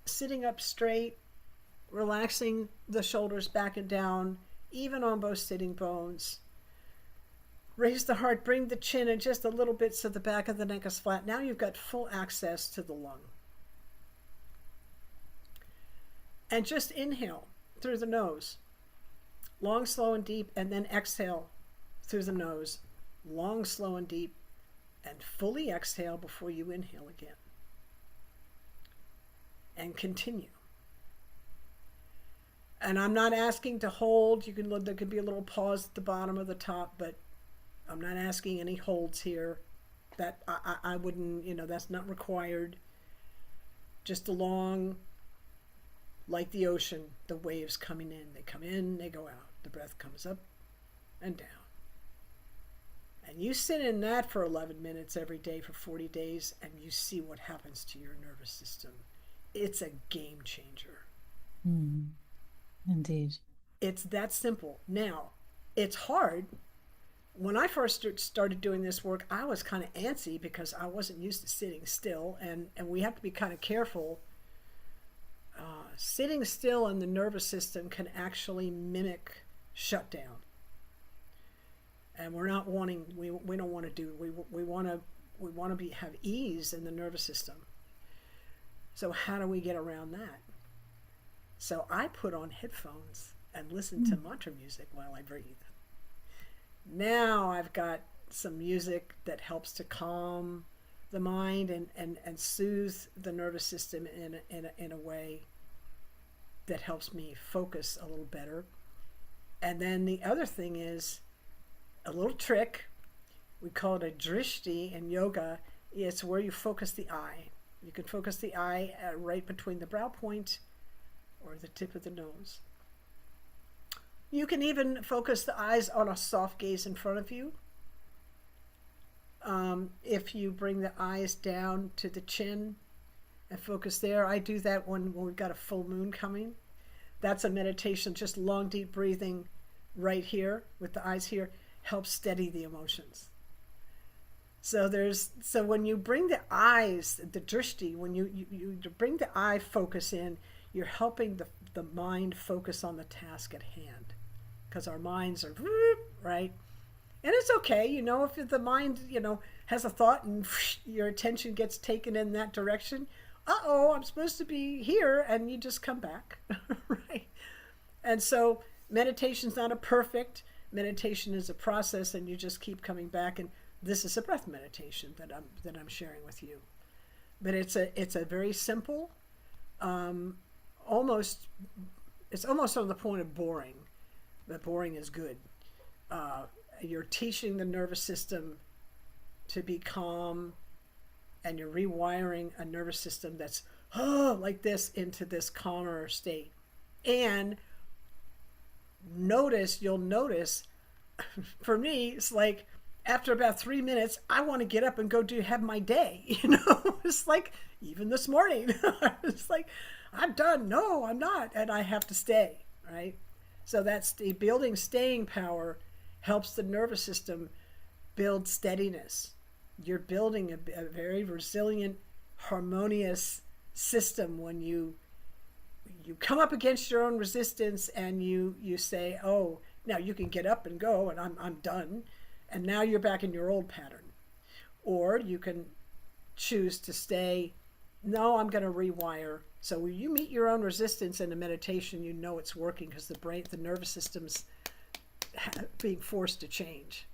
sitting up straight, relaxing the shoulders back and down, even on both sitting bones. Raise the heart, bring the chin in just a little bit so the back of the neck is flat. Now you've got full access to the lung. And just inhale through the nose, long, slow, and deep, and then exhale through the nose, long, slow, and deep, and fully exhale before you inhale again. And continue. And I'm not asking to hold. There could be a little pause at the bottom of the top, but I'm not asking any holds here. That I wouldn't, that's not required. Just along, like the ocean, the waves coming in. They come in, they go out. The breath comes up and down. And you sit in that for 11 minutes every day for 40 days, and you see what happens to your nervous system. It's a game changer. Indeed. It's that simple. Now, it's hard. When I first started doing this work, I was kind of antsy because I wasn't used to sitting still, and we have to be kind of careful. Sitting still in the nervous system can actually mimic shutdown. And we're not wanting, we don't want to do, we want to have ease in the nervous system. So how do we get around that? So I put on headphones and listen to mantra music while I breathe. Now I've got some music that helps to calm the mind and soothe the nervous system in a way that helps me focus a little better. And then the other thing is a little trick. We call it a Drishti in yoga. It's where you focus the eye. You can focus the eye right between the brow point or the tip of the nose. You can even focus the eyes on a soft gaze in front of you. If you bring the eyes down to the chin and focus there, I do that when we've got a full moon coming. That's a meditation, just long, deep breathing right here with the eyes here helps steady the emotions. So when you bring the eyes, the drishti, when you bring the eye focus in, you're helping the mind focus on the task at hand. Because our minds are, right? And it's okay, if the mind, has a thought and your attention gets taken in that direction. I'm supposed to be here, and you just come back, right? And so meditation's not a perfect. Meditation is a process, and you just keep coming back. And this is a breath meditation that I'm sharing with you. But it's a very simple, almost on the point of boring. But boring is good. You're teaching the nervous system to be calm, and you're rewiring a nervous system that's like this into this calmer state. And you'll notice, for me, it's like after about 3 minutes, I want to get up and go have my day. It's like even this morning, it's like I'm done. No, I'm not, and I have to stay, right? So that's the building staying power helps the nervous system build steadiness. You're building a very resilient, harmonious system when you come up against your own resistance and you say, oh, now you can get up and go and I'm done. And now you're back in your old pattern. Or you can choose to stay, no, I'm going to rewire. So when you meet your own resistance in a meditation, it's working because the nervous system's being forced to change.